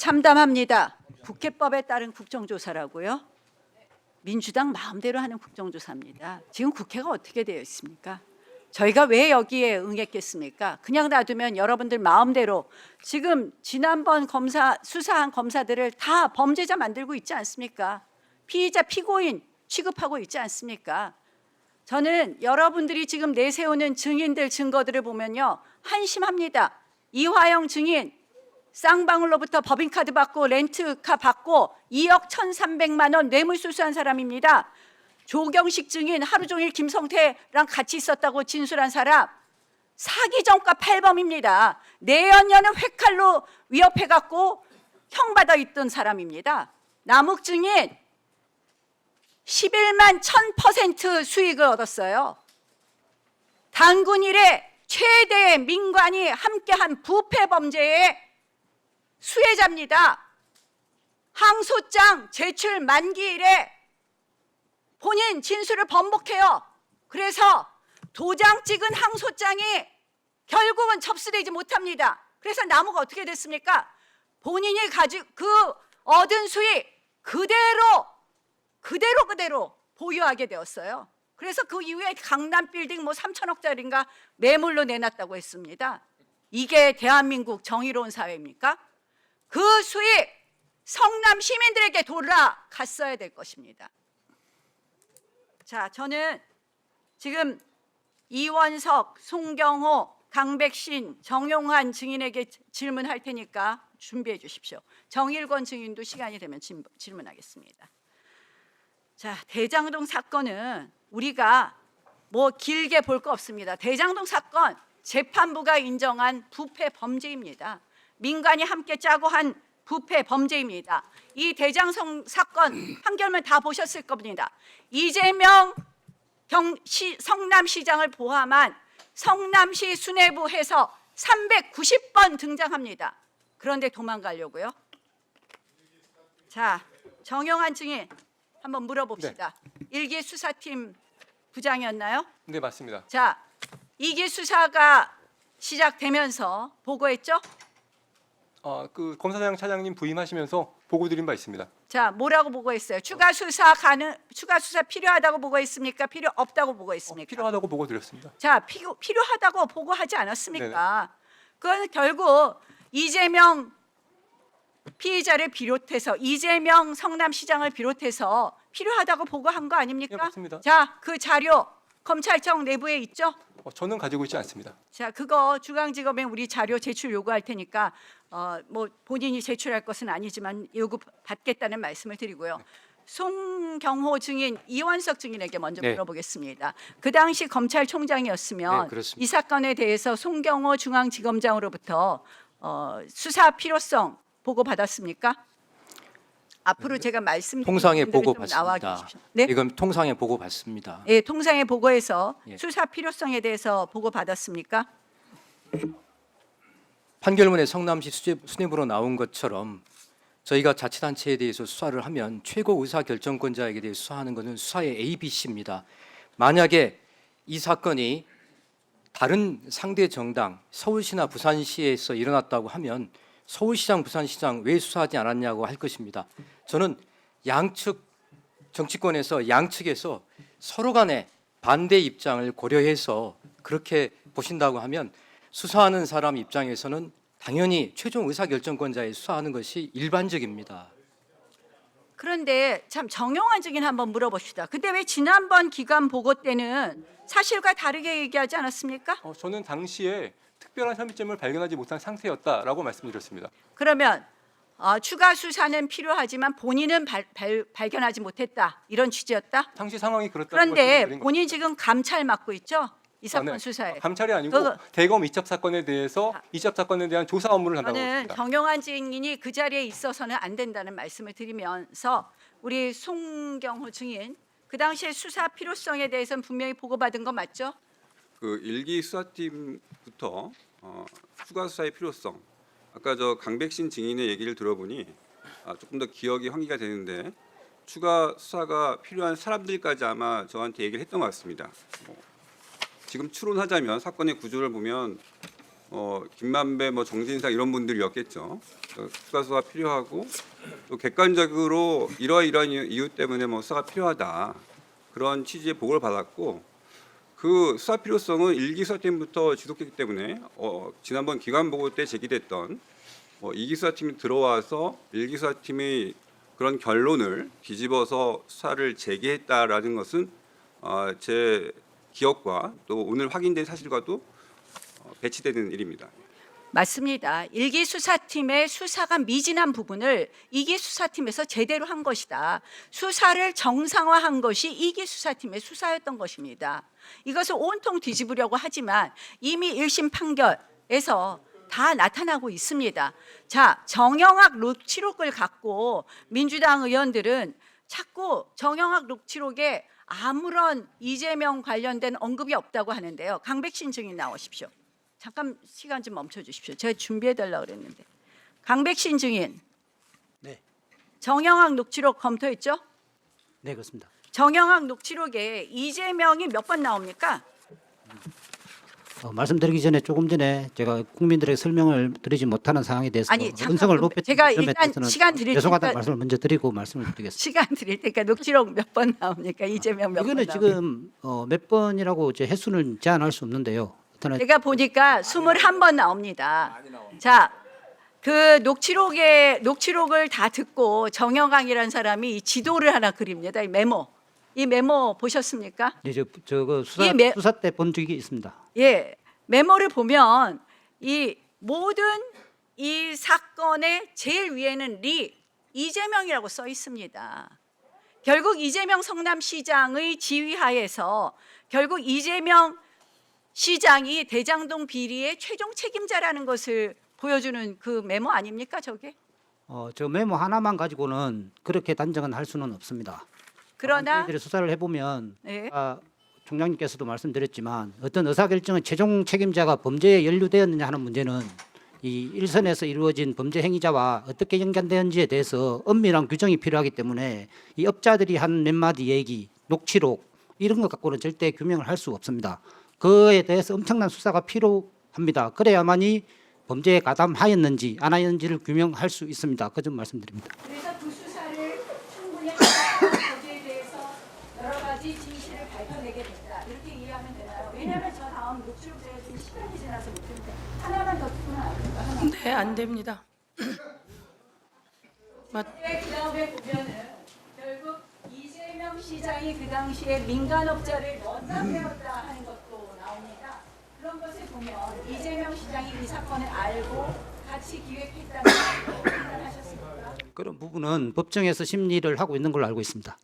참담합니다. 국회법에 따른 국정조사라고요? 민주당 마음대로 하는 국정조사입니다. 지금 국회가 어떻게 되어 있습니까? 저희가 왜 여기에 응했겠습니까? 그냥 놔두면 여러분들 마음대로 지금 지난번 수사한 검사들을 다 범죄자 만들고 있지 않습니까? 피의자, 피고인 취급하고 있지 않습니까? 저는 여러분들이 지금 내세우는 증인들 증거들을 보면요, 한심합니다. 이화영 증인 쌍방울로부터 법인카드 받고 렌트카 받고 2억 1,300만 원 뇌물수수한 사람입니다. 조경식 증인 하루 종일 김성태랑 같이 있었다고 진술한 사람 사기 전과 8범입니다. 내연녀는 회칼로 위협해갖고 형 받아 있던 사람입니다. 남욱 증인 11만 1000% 수익을 얻었어요. 단군 이래 최대 민관이 함께한 부패 범죄의 수혜자입니다. 항소장 제출 만기일에 본인 진술을 번복해요. 그래서 도장 찍은 항소장이 결국은 접수되지 못합니다. 그래서 나무가 어떻게 됐습니까? 본인이 가지고 그 얻은 수익 그대로 보유하게 되었어요. 그래서 그 이후에 강남 빌딩 뭐 3천억짜리인가 매물로 내놨다고 했습니다. 이게 대한민국 정의로운 사회입니까? 그 수익 성남 시민들에게 돌아갔어야 될 것입니다. 자, 저는 지금 이원석, 송경호, 강백신, 정용환 증인에게 질문할 테니까 준비해 주십시오. 정일권 증인도 시간이 되면 질문하겠습니다. 자, 대장동 사건은 우리가 뭐 길게 볼 거 없습니다. 대장동 사건 재판부가 인정한 부패 범죄입니다. 민간이 함께 짜고 한 부패 범죄입니다. 이 대장동 사건 판결문 다 보셨을 겁니다. 이재명 성남시장을 포함한 성남시 수뇌부에서 390번 등장합니다. 그런데 도망가려고요? 자, 정용환 증인 한번 물어봅시다. 네. 일기 수사팀 부장이었나요? 네, 맞습니다. 자, 이기 수사가 시작되면서 보고했죠? 그 검사장 차장님 부임하시면서 보고 드린 바 있습니다. 자, 뭐라고 보고했어요? 추가 수사 필요하다고 보고했습니까? 필요 없다고 보고했습니까? 필요하다고 보고 드렸습니다. 자, 필요하다고 보고하지 않았습니까? 그건 결국 이재명 피의자를 비롯해서 이재명 성남시장을 비롯해서 필요하다고 보고한 거 아닙니까? 네, 맞습니다. 자, 그 자료 검찰청 내부에 있죠? 저는 가지고 있지 않습니다. 자, 그거 중앙지검에 우리 자료 제출 요구할 테니까 뭐 본인이 제출할 것은 아니지만 요구 받겠다는 말씀을 드리고요. 송경호 증인, 이원석 증인에게 먼저 네. 물어보겠습니다. 그 당시 검찰총장이었으면 네, 그렇습니다. 이 사건에 대해서 송경호 중앙지검장으로부터 수사 필요성 보고 받았습니까? 앞으로 제가 말씀드린 통상에 분들이 보고 좀 나와 받습니다. 계십시오. 네? 지금 통상에 보고 받습니다. 예, 통상의 보고에서 예. 수사 필요성에 대해서 보고 받았습니까? 판결문에 성남시 수뇌부로 나온 것처럼 저희가 자치단체에 대해서 수사를 하면 최고 의사결정권자에게 대해 수사하는 것은 수사의 ABC입니다. 만약에 이 사건이 다른 상대 정당 서울시나 부산시에서 일어났다고 하면 서울시장, 부산시장 왜 수사하지 않았냐고 할 것입니다. 저는 양측 정치권에서 양측에서 서로 간의 반대 입장을 고려해서 그렇게 보신다고 하면 수사하는 사람 입장에서는 당연히 최종 의사결정권자에 수사하는 것이 일반적입니다. 그런데 참 정용환 증인 한번 물어봅시다. 근데 왜 지난번 기관 보고 때는 사실과 다르게 얘기하지 않았습니까? 저는 당시에 특별한 혐의점을 발견하지 못한 상태였다라고 말씀드렸습니다. 그러면 추가 수사는 필요하지만 본인은 발견하지 못했다 이런 취지였다? 당시 상황이 그렇다고 그런데 말씀드린 본인 지금 감찰 맡고 있죠? 이 사건 네. 수사에. 감찰이 아니고 그거- 대검 이첩 사건에 대해서 이첩 사건에 대한 조사 업무를 담당하고 저는 있습니다. 정용환 증인이 그 자리에 있어서는 안 된다는 말씀을 드리면서 우리 송경호 증인 그 당시에 수사 필요성에 대해서는 분명히 보고받은 거 맞죠? 그 일기 수사팀부터 추가 수사의 필요성, 아까 저 강백신 증인의 얘기를 들어보니 조금 더 기억이 환기가 되는데 추가 수사가 필요한 사람들까지 아마 저한테 얘기를 했던 것 같습니다. 지금 추론하자면 사건의 구조를 보면 김만배, 정진상 이런 분들이었겠죠. 수사 수사가 필요하고 또 객관적으로 이러이러한 이유 때문에 수사가 필요하다 그런 취지의 보고를 받았고 그 수사 필요성은 1기 수사팀부터 지속됐기 때문에 지난번 기관 보고 때 제기됐던 2기 수사팀이 들어와서 1기 수사팀의 그런 결론을 뒤집어서 수사를 재개했다라는 것은 제 기억과 또 오늘 확인된 사실과도 배치되는 일입니다. 맞습니다. 1기 수사팀의 수사가 미진한 부분을 2기 수사팀에서 제대로 한 것이다. 수사를 정상화한 것이 2기 수사팀의 수사였던 것입니다. 이것을 온통 뒤집으려고 하지만 이미 1심 판결에서 다 나타나고 있습니다. 자, 정영학 녹취록을 갖고 민주당 의원들은 자꾸 정영학 녹취록에 아무런 이재명 관련된 언급이 없다고 하는데요. 강백신 증인 나오십시오. 잠깐 시간 좀 멈춰 주십시오. 제가 준비해 달라고 그랬는데. 강백신 증인. 네. 정영학 녹취록 검토했죠? 네, 그렇습니다. 정영학 녹취록에 이재명이 몇 번 나옵니까? 말씀드리기 전에 조금 전에 제가 국민들에게 설명을 드리지 못하는 상황에 대해서 아니, 잠깐, 은성을 높였던 제가 점에 일단 대해서는 시간 드릴 죄송하다는 테니까- 말씀을 먼저 드리고 말씀을 드리겠습니다. 시간 드릴 테니까 녹취록 몇 번 나옵니까? 이재명 몇 번 이거는 나옵니까? 지금 몇 번이라고 이제 횟수는 제한할 수 없는데요. 하여튼 제가 보니까 21번 나옵니다. 자, 그 녹취록을 다 듣고 정영학이라는 사람이 이 지도를 하나 그립니다. 이 메모 보셨습니까? 이제 저거 수사 때 본 적이 있습니다. 예, 메모를 보면 이 모든 이 사건의 제일 위에는 이재명이라고 써 있습니다. 결국 이재명 성남시장의 지휘하에서 결국 이재명 시장이 대장동 비리의 최종 책임자라는 것을 보여주는 그 메모 아닙니까, 저게? 저 메모 하나만 가지고는 그렇게 단정은 할 수는 없습니다. 그러나 저희들이 수사를 해보면 네. 총장님께서도 말씀드렸지만 어떤 의사결정의 최종 책임자가 범죄에 연루되었느냐 하는 문제는 이 일선에서 이루어진 범죄 행위자와 어떻게 연관되는지에 대해서 엄밀한 규정이 필요하기 때문에 이 업자들이 한 몇 마디 얘기, 녹취록 이런 것 갖고는 절대 규명을 할 수 없습니다. 그에 대해서 엄청난 수사가 필요합니다. 그래야만이 범죄에 가담하였는지 안 하였는지를 규명할 수 있습니다. 그 점 말씀드립니다. 그래서 그 수사를 충분히 하고 거기에 대해서 여러 가지 진실을 밝혀내게 됐다. 이렇게 이해하면 되나요? 왜냐하면 저 다음 녹취록 제가 지금 시간이 지나서 못했는데 하나만 더 듣고는 안 될까? 하나. 네, 안 됩니다. 그 다음에 보면은 결국 이재명 시장이 그 당시에 민간업자를 연남되었다 하는 것도 나옵니다. 그런 것을 보면 이재명 시장이 이 사건을 알고 같이 기획했다는 걸 판단하셨습니까? 그런 부분은 법정에서 심리를 하고 있는 걸로 알고 있습니다.